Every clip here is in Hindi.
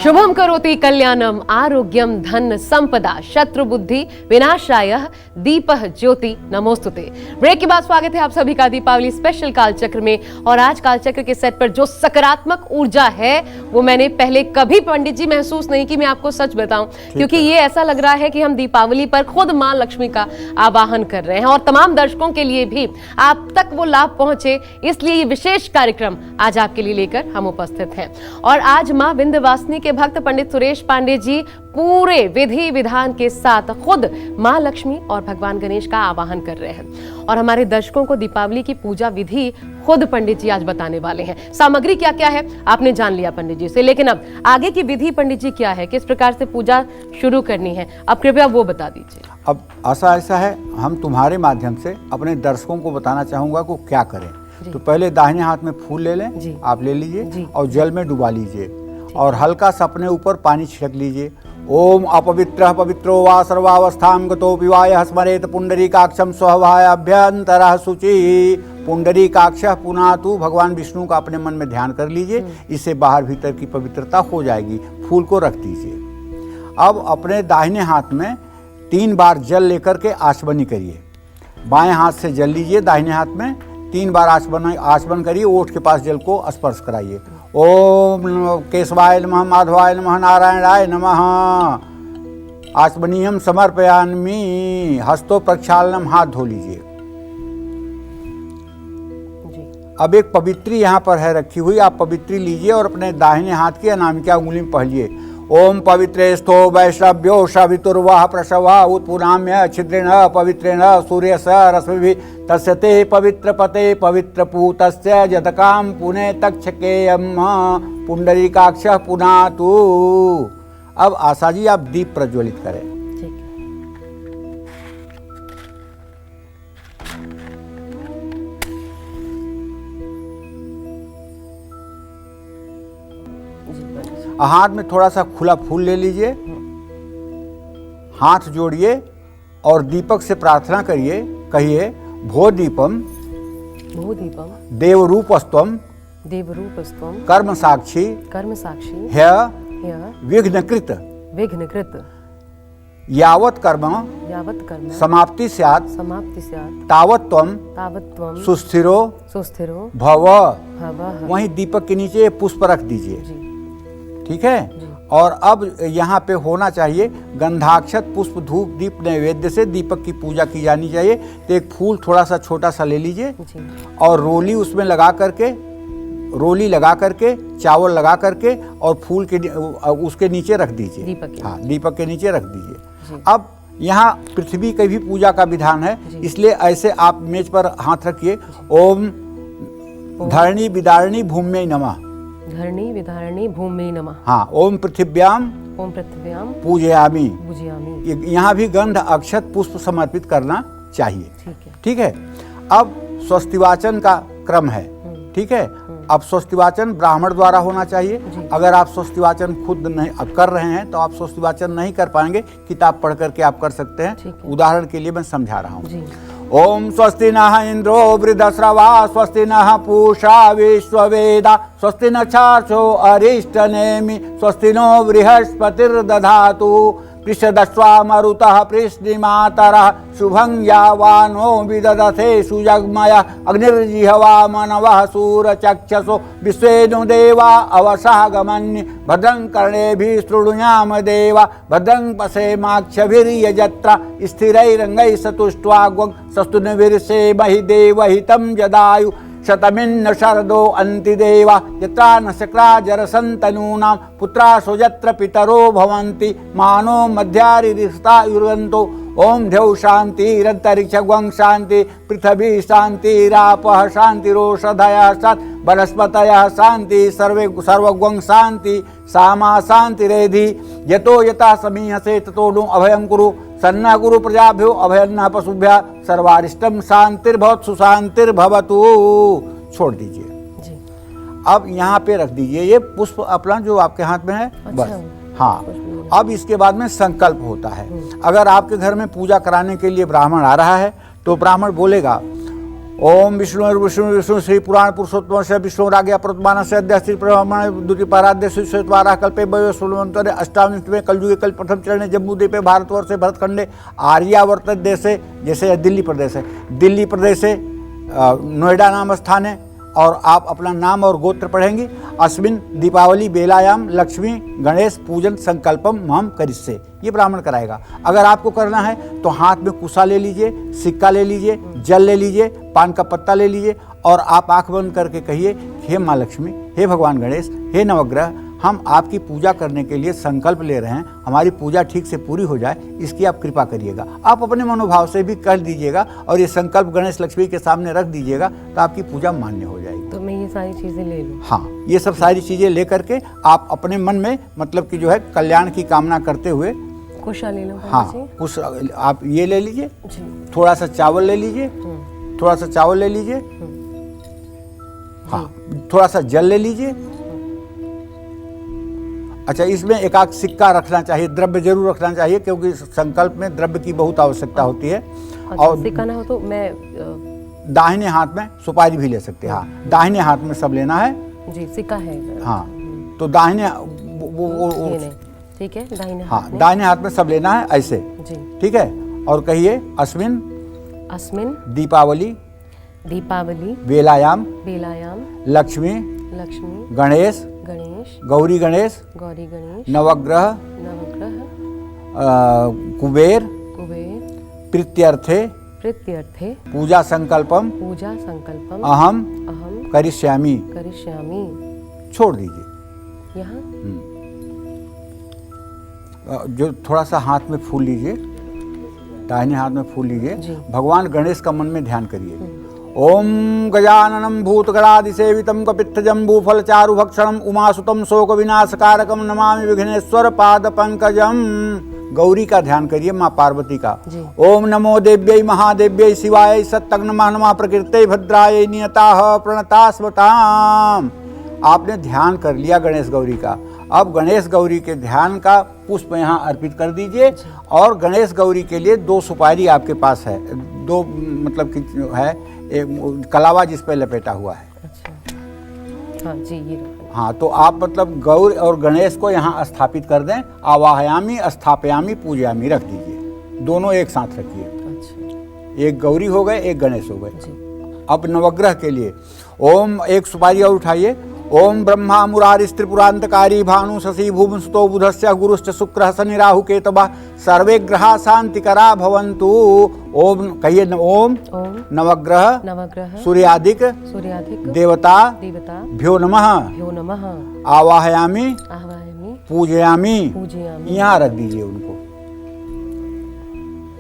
शुभम करोति कल्याणम आरोग्यम धन संपदा शत्रु बुद्धि विनाशाय दीपः ज्योति नमोस्तुते। ब्रेक के बाद स्वागत है आप सभी का दीपावली स्पेशल कालचक्र में। और आज कालचक्र के सेट पर जो सकारात्मक ऊर्जा है वो मैंने पहले कभी पंडित जी महसूस नहीं की, मैं आपको सच बताऊं, क्योंकि ये ऐसा लग रहा है कि हम दीपावली पर खुद मां लक्ष्मी का आवाहन कर रहे हैं और तमाम दर्शकों के लिए भी आप तक वो लाभ पहुंचे, इसलिए ये विशेष कार्यक्रम आज आपके लिए लेकर हम उपस्थित हैं। और आज मां विंध्यवासिनी के भक्त पंडित सुरेश पांडे जी पूरे विधि विधान के साथ खुद मां लक्ष्मी और भगवान गणेश का आवाहन कर रहे हैं और हमारे दर्शकों को दीपावली की पूजा विधि खुद पंडित जी आज बताने वाले हैं। सामग्री क्या क्या है आपने जान लिया पंडित जी से, लेकिन अब आगे की विधि पंडित जी क्या है, किस प्रकार से पूजा शुरू करनी है, अब कृपया वो बता दीजिए। अब ऐसा है, हम तुम्हारे माध्यम से अपने दर्शकों को बताना चाहूंगा को क्या करें। तो पहले दाहिने हाथ में फूल ले लें, आप ले लीजिए और जल में डुबा लीजिए और हल्का सा अपने ऊपर पानी छिड़क लीजिए। ओम अपवित्रः पवित्रो वा सर्वावस्थां गतो विवायः स्मरेत पुंडरीकाक्षं स्वभाय अभ्यंतरः शुचि। पुंडरीकाक्षः पुनातु, भगवान विष्णु का अपने मन में ध्यान कर लीजिए, इससे बाहर भीतर की पवित्रता हो जाएगी। फूल को रख दीजिए। अब अपने दाहिने हाथ में 3 बार जल लेकर के आचमनी करिए। बाएं हाथ से जल लीजिए, दाहिने हाथ में 3 बार आचमन करिए, ओठ के पास जल को स्पर्श कराइए। ओम केशवाय नमः, माधवाय नमः, नारायणाय नमः। आचमनीयम समर्पयामि। हस्तो प्रक्षालनम, हाथ धो लीजिए। अब एक पवित्री यहाँ पर है रखी हुई, आप पवित्री लीजिए और अपने दाहिने हाथ की अनामिका उंगली में पढ़िए। ओम पवित्रेस्थो वैश्रव्यो सवितुर्वः प्रसवः उत्पुनाम्य छिद्रेण पवित्रेण सूर्यस रश्मिभिः तस्य ते पवित्र पते पवित्र पूतस्य जतकाम पुने तक्षकेयम् पुंडरीकाक्षः पुनातु। अब आशा जी आप दीप प्रज्वलित करें। हाथ में थोड़ा सा खुला फूल ले लीजिए, हाथ जोड़िए और दीपक से प्रार्थना करिए। कहिए भो दीपम देवरूपस्त्वम कर्म साक्षी ह्य विघ्नकृत यावत् कर्म समाप्ति स्यात् तावत् त्वं सुस्थिरो भव। वहीं दीपक के नीचे पुष्प रख दीजिए, ठीक है। और अब यहाँ पे होना चाहिए गंधाक्षत पुष्प धूप दीप नैवेद्य से दीपक की पूजा की जानी चाहिए। तो एक फूल थोड़ा सा छोटा सा ले लीजिए और रोली उसमें लगा करके चावल लगा करके और फूल के उसके नीचे रख दीजिए। हाँ, दीपक के नीचे रख दीजिए। अब यहाँ पृथ्वी की भी पूजा का विधान है, इसलिए ऐसे आप मेज पर हाथ रखिए। ओम धरणी विदारिणी भूम्यै नमः। धरणी विधारणी भूमि नमः। हाँ, ओम पृथिव्याम पूजयामि। यहाँ भी गंध अक्षत पुष्प समर्पित करना चाहिए, ठीक है। अब स्वस्तिवाचन का क्रम है, ठीक है। अब स्वस्तिवाचन ब्राह्मण द्वारा होना चाहिए। अगर आप स्वस्तिवाचन खुद नहीं कर रहे हैं तो आप स्वस्तिवाचन नहीं कर पाएंगे, किताब पढ़ करके आप कर सकते हैं। उदाहरण के लिए मैं समझा रहा हूँ। ओम स्वस्ति नः इंद्रो वृद्धश्रवा स्वस्ति नः पूषा विश्ववेदा स्वस्ति नक्षार्चो अरिष्टनेमि स्वस्ति नो बृहस्पतिर्दधातु पृषदश्वा मरुतः पृष्णिमातरः शुभं यावानो विदधते सुजग्मयः अग्निर्जिह्वा मनवः सूरचक्षसो विश्वेनु देवा अवसः गमन्य भद्रं कर्णेभिः शृणुयाम देवा भद्रं पश्येमाक्षभिर्यजत्रा स्थिरैरङ्गैः सतुष्ट्वा सस्तुनभिर्षेमहि देवहितं जदायु शतमिन्न शरदो अन्तिदेवा यत्रा न शक्रा जरसन्तनूनां पुत्रा सुयत्र पितरो भवन्ति मानो मध्यारिरिष्टा युर्वन्तो। ओम ध्यौ शान्तिरन्तरिक्षं शान्ति पृथ्वी शान्तिरापः शान्तिरोषधयः शान्ति वनस्पतयः शान्ति सर्वगुं शान्ति सामा शान्तिरेधि। यतो यथा समीहसे ततो नो अभयं कुरु सन्ना गुरु प्रजाभ्यो अभयन्नः पशुभ्यः सर्वारिष्टं शान्तिर्भवतु सुशान्तिर्भवतु। छोड़ दीजिए। अब यहाँ पे रख दीजिए ये पुष्प अपना जो आपके हाथ में है। बस हाँ, अब इसके बाद में संकल्प होता है। अगर आपके घर में पूजा कराने के लिए ब्राह्मण आ रहा है तो ब्राह्मण बोलेगा ओम विष्णु विष्णु विष्णु श्री पुराण पुरुषोत्तम से विष्णु राग्या प्रतमान से अद्य श्री ब्रह्मण द्वितीय पाराध्य श्री श्वेतवारा कल्पे वयो सुलवंतरे अष्टाविंशतिमे कलयुगे कल प्रथम चरणे जम्बूद्वीपे भारतवर्षे भरतखंडे आर्यावर्त देशे, जैसे दिल्ली प्रदेश है, दिल्ली प्रदेश से नोएडा नाम स्थान है, और आप अपना नाम और गोत्र पढ़ेंगी। अस्मिन दीपावली बेलायाम लक्ष्मी गणेश पूजन संकल्पम महम करिष्ये, ये ब्राह्मण कराएगा। अगर आपको करना है तो हाथ में कुसा ले लीजिए, सिक्का ले लीजिए, जल ले लीजिए, पान का पत्ता ले लीजिए, और आप आंख बंद करके कहिए, हे माँ लक्ष्मी, हे भगवान गणेश, हे नवग्रह, हम आपकी पूजा करने के लिए संकल्प ले रहे हैं, हमारी पूजा ठीक से पूरी हो जाए, इसकी आप कृपा करिएगा। आप अपने मनोभाव से भी कर दीजिएगा और ये संकल्प गणेश लक्ष्मी के सामने रख दीजिएगा, तो आपकी पूजा मान्य हो जाएगी। तो मैं ये सारी चीजें ले लूँ? हाँ, ये सब सारी चीजें लेकर के आप अपने मन में मतलब कि जो है कल्याण की कामना करते हुए कुशा ले लो। हाँ, कुछ आप ये ले लीजिए, थोड़ा सा चावल ले लीजिए, थोड़ा सा चावल ले लीजिए, हाँ, थोड़ा सा जल ले लीजिए। अच्छा, इसमें एक आध सिक्का रखना चाहिए, द्रव्य जरूर रखना चाहिए, क्योंकि संकल्प में द्रव्य की बहुत आवश्यकता होती है। और सिक्का ना हो तो मैं दाहिने हाथ में सुपारी भी ले सकते हैं। हाँ, दाहिने हाथ में सब लेना है जी, सिक्का है। हाँ, तो दाहिने ठीक है, दाहिने हाँ, दाहिने हाथ में सब लेना है ऐसे जी, ठीक है। और कहिए, अस्मिन अस्मिन दीपावली दीपावली बेलायाम बेलायाम लक्ष्मी लक्ष्मी गणेश गणेश गौरी गणेश गौरी गणेश नवग्रह नवग्रह कुबेर कुबेर प्रीत्यर्थे प्रीत्यर्थे पूजा संकल्पम अहम करिष्यामि। छोड़ दीजिए यहाँ जो थोड़ा सा हाथ में फूल लीजिए, दाहिने हाथ में फूल लीजिए, भगवान गणेश का मन में ध्यान करिए। ओम गजाननम भूतगणादिसेवितम कपित्थजम्बूफल चारुभक्षणम उमासुतम शोक विनाशकारकम नमामि विघ्नेश्वर पाद पंकजम। गौरी का ध्यान करिए, माँ पार्वती का। ओम नमो देव्यै महादेव्यै शिवाय सत्तग्नमः नमः प्रकृते भद्रायै नियताः प्रणतास्मताम्। आपने ध्यान कर लिया गणेश गौरी का। अब गणेश गौरी के ध्यान का पुष्प यहाँ अर्पित कर दीजिए, और गणेश गौरी के लिए 2 सुपारी आपके पास है, 2 मतलब कि है एक कलावा जिस पे लपेटा हुआ है। अच्छा, हाँ जी, ये हाँ, तो आप मतलब गौर और गणेश को यहाँ स्थापित कर दें। आवाहयामी स्थापयामी पूजयामी रख दीजिए, दोनों एक साथ रखिए। अच्छा, एक गौरी हो गए, एक गणेश हो गए। अब नवग्रह के लिए ओम, एक सुपारी और उठाइए। ओम ब्रह्मा मुरारी त्रिपुरांतकारी भानु शशि भूमसुतो बुधस्य गुरुश्च शुक्रः शनि राहु केतवः सर्वे ग्रहा शांतिकरा भवन्तु। ओम कहिए, ओम नवग्रह सूर्यादिक देवता भ्यो नमः आवाहयामी पूजयामी। यहाँ रख दीजिए उनको।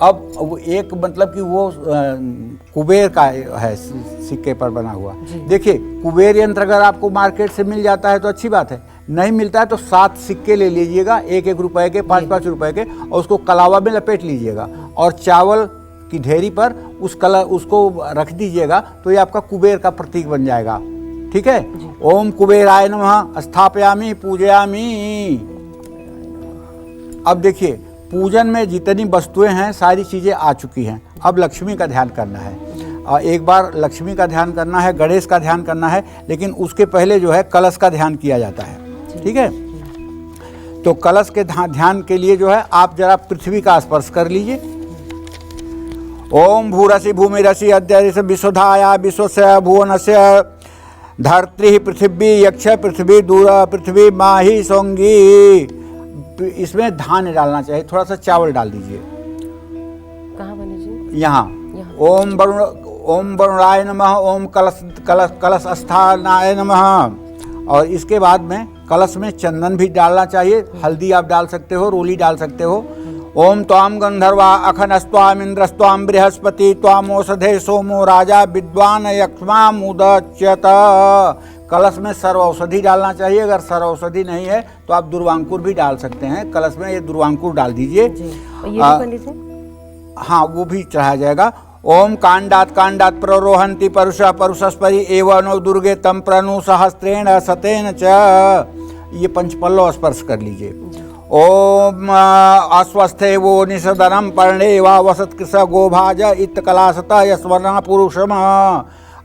अब वो एक मतलब कि वो कुबेर का है, सिक्के पर बना हुआ। देखिए, कुबेर यंत्र अगर आपको मार्केट से मिल जाता है तो अच्छी बात है, नहीं मिलता है तो 7 सिक्के ले लीजिएगा, 1-1 रुपए के, 5-5 रुपए के, और उसको कलावा में लपेट लीजिएगा और चावल की ढेरी पर उसको रख दीजिएगा, तो ये आपका कुबेर का प्रतीक बन जाएगा। ठीक है। ओम कुबेराय नमः स्थापयामी पूजयामी। अब देखिए, पूजन में जितनी वस्तुएं हैं सारी चीज़ें आ चुकी हैं। अब लक्ष्मी का ध्यान करना है, और एक बार लक्ष्मी का ध्यान करना है, गणेश का ध्यान करना है, लेकिन उसके पहले जो है कलश का ध्यान किया जाता है। ठीक है। तो कलश के ध्यान के लिए जो है आप जरा पृथ्वी का स्पर्श कर लीजिए। ओम भूरसि भूमिरसि अद्य विश्वधाया विश्वस्य भुवनस्य धर्त्री पृथ्वी यक्ष पृथ्वी दूर पृथ्वी माही सोंगी। इसमें धान डालना चाहिए, थोड़ा सा चावल डाल दीजिए। कहाँ बने जी? यहाँ। ओम वरुणाय नमः, ओम कलश स्थानाय नमः। और इसके बाद में कलश में चंदन भी डालना चाहिए, हल्दी आप डाल सकते हो, रोली डाल सकते हो। ओम त्वाम गंधर्वा अखनस्त्वाम इंद्रस्त्वाम बृहस्पति त्वाम औषधे सोमो राजा विद्वान यक्ष्मा मुदच्यत। कलश में सर्व औषधि डालना चाहिए। अगर सर्व औषधि नहीं है तो आप दुर्वांकुर भी डाल सकते हैं। कलश में ये दुर्वांकुर डाल दीजिए। हाँ, वो भी चढ़ाया जाएगा। ओम कांडात प्ररोहंति परुषः परुषस्परि एव नो दुर्गे तम प्रनु सहस्त्रेण सतेन च। ये पंचपल्लव स्पर्श कर लीजिए। ओम अस्वस्थे वो निषदनम पर्णे वा वसत कृष गोभाज इत कलासत यस्वर्णा पुरुषम।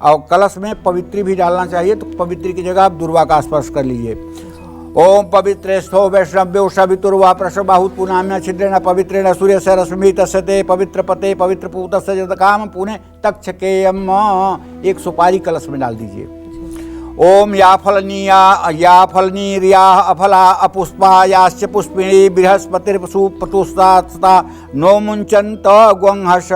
और कलश में पवित्री भी डालना चाहिए, तो पवित्री की जगह आप दुर्वा का स्पर्श कर लीजिए। ओम पवित्रेस्थो वैष्णव्यो सवितुर्वा प्रसबाहुत पुनाम्य छिद्रेण पवित्रेण सूर्य से रश्मि तस्यते पवित्र पते पवित्र पूतस्य जदकाम पुणे तक्षकेयम। एक सुपारी कलश में डाल दीजिए। ओम या फलनीर्या अफला अपुष्पा याश्च पुष्पिणी बृहस्पतिर्पशुपतुस्ता नो मुंचंत ग्वंहस।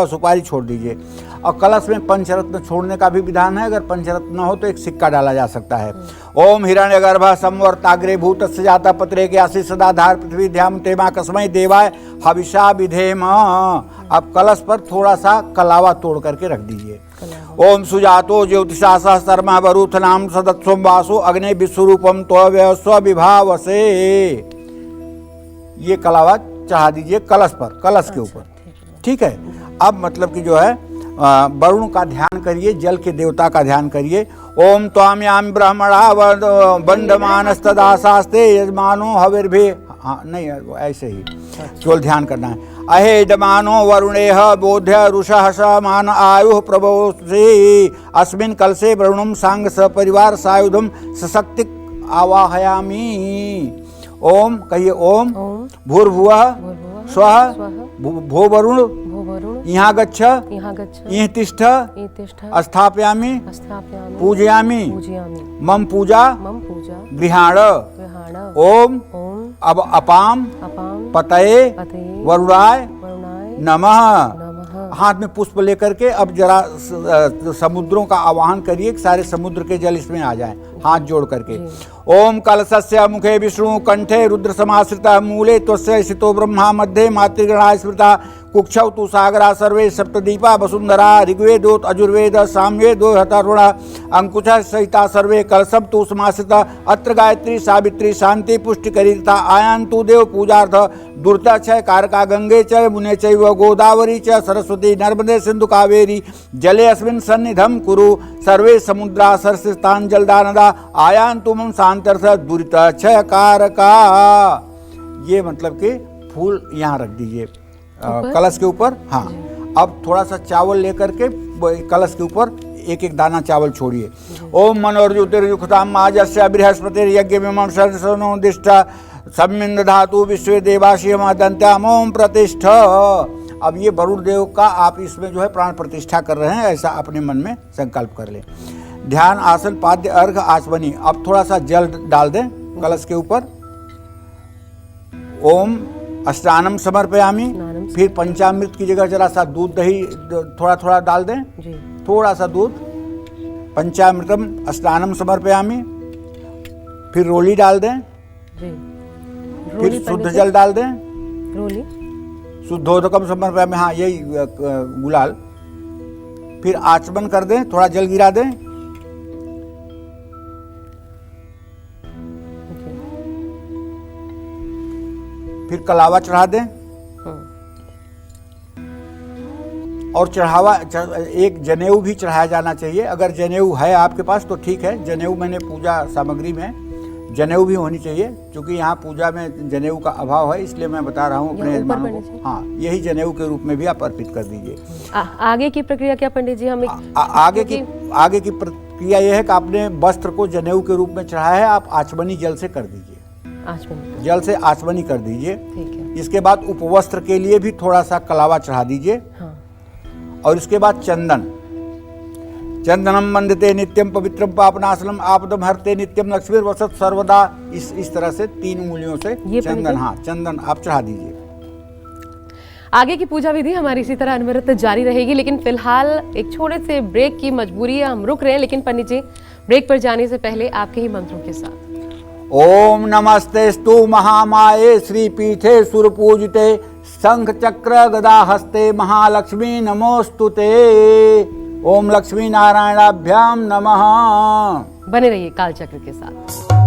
सुपारी छोड़ दीजिए। और कलश में पंचरत्न छोड़ने का भी विधान है। अगर पंचरत्न न हो तो एक सिक्का डाला जा सकता है। ओम हिरण्यगर्भ संवर्ताग्रे भूतस्य जाता पत्रे के आशीष सदाधार पृथ्वी ध्यान तेमा कसमय देवाय हविषा विधेम। अब कलश पर थोड़ा सा कलावा तोड़ करके रख दीजिए। ओम सुजातो ज्योतिषा सहस्रमा वरुथ नाम सदत्सोम वासो अग्नि विश्वरूपम तो स्वविभावसे। ये कलावा चढ़ा दीजिए कलश पर, कलश के ऊपर। ठीक है। अब मतलब कि जो है वरुण का ध्यान करिए, जल के देवता का ध्यान करिए। ओम त्वाम्याम ब्रह्मणा वंदमानस्तदासास्ते यजमानो हविर्भि। हाँ नहीं, ऐसे ही केवल ध्यान करना है। अहेडमानो वरुणेह बोध्य रुषः समान आयुः प्रभोषि अस्मिन् कलशे वरुणं सांग सपरिवार सायुधम सशक्ति आवाहयामि। ओम कहिए ओम भूर्भुवः स्वः भो वरुण यहाँ गच्छ इह तिष्ठ स्थापयामि पूजयामि मम पूजा गृहाण। ओम अब अपाम पतये वरुणाय नमः। हाथ में पुष्प लेकर के अब जरा समुद्रों का आवाहन करिए, सारे समुद्र के जल इसमें आ जाएं, हाथ जोड़ करके। ओम कलशस्य मुखे विष्णु कंठे रुद्र समाश्रिता मूले त्वस्य स्थितो ब्रह्मा मध्ये मातृगणा स्मृता कुक्षौ तु सागरा सर्वे सप्तदीपा वसुंधरा ऋग्वेदोत अजुर्वेद सामवेदो हतरुणा अंकुश सहिता सर्वे कलशम तु समाश्रिता अत्र गायत्री सावित्री शांति पुष्टिकरी तथा आयान्तु देव पूजार्थ दुर्ता च कारका गंगे च मुने चैव गोदावरी च सरस्वती नर्मदे सिंधु कावेरी जले अस्मिन् सन्निधं कुरु सर्वे समुद्रा सरस्तान जलदा नदा आयान्तु मम शांत्यर्थ दुरिता च कारका। ये मतलब कि फूल यहाँ रख दीजिए कलश के ऊपर। हाँ, अब थोड़ा सा चावल लेकर के कलश के ऊपर एक एक दाना चावल छोड़िए। ओम मनोर्जुतिर्युक्ताम माजस्य बृहस्पतिर्यज्ञ विमं सर्वसनोदिष्टा सम्मिन्द धातु विश्व देवाशीयम दंत्याम ओम प्रतिष्ठ। अब ये वरुण देव का आप इसमें जो है प्राण प्रतिष्ठा कर रहे हैं, ऐसा अपने मन में संकल्प कर लें। ध्यान आसन पाद्य अर्घ आचमनी। अब थोड़ा सा जल डाल दें कलश के ऊपर। ओम अष्टानम समर्पयामि। फिर पंचामृत की जगह जरा सा दूध दही थोड़ा थोड़ा डाल दें जी। थोड़ा सा दूध। पंचामृतम अष्टानम समर्पयामि। फिर रोली डाल दें जी। फिर शुद्ध जल डाल दें। रोली शुद्धोदकम समर्पयामि। हाँ यही गुलाल। फिर आचमन कर दें, थोड़ा जल गिरा दें। फिर कलावा चढ़ा दें। और चढ़ावा एक जनेऊ भी चढ़ाया जाना चाहिए। अगर जनेऊ है आपके पास तो ठीक है। जनेऊ मैंने पूजा सामग्री में जनेऊ भी होनी चाहिए, क्योंकि यहाँ पूजा में जनेऊ का अभाव है, इसलिए मैं बता रहा हूँ अपने यजमानों को। हाँ, यही जनेऊ के रूप में भी आप अर्पित कर दीजिए। आगे की प्रक्रिया क्या पंडित जी? हमें आगे की प्रक्रिया यह है कि आपने वस्त्र को जनेऊ के रूप में चढ़ाया है, आप आचमनी जल से कर दीजिए। जल से आचमनी कर दीजिए। इसके बाद उपवस्त्र के लिए भी थोड़ा सा कलावा चढ़ा दीजिए। हाँ। और इसके बाद चंदनम वंदते नित्यम पवित्रम पापनाशनम आपदम हरते नित्यम लक्ष्मी वसत सर्वदा। इस तरह से 3 उंगलियों से चंदन, हाँ चंदन आप चढ़ा दीजिए। आगे की पूजा विधि हमारी इसी तरह अनवरत जारी रहेगी, लेकिन फिलहाल एक छोटे से ब्रेक की मजबूरी है, हम रुक रहे हैं। लेकिन पंडित जी, ब्रेक पर जाने से पहले आपके ही मंत्रों के साथ। ओम नमस्तेस्तु महामाये श्रीपीठे सुरपूजिते शंख चक्र गदा हस्ते महालक्ष्मी नमोस्तुते। ओम लक्ष्मी नारायणाभ्याम नमः। बने रहिए कालचक्र के साथ।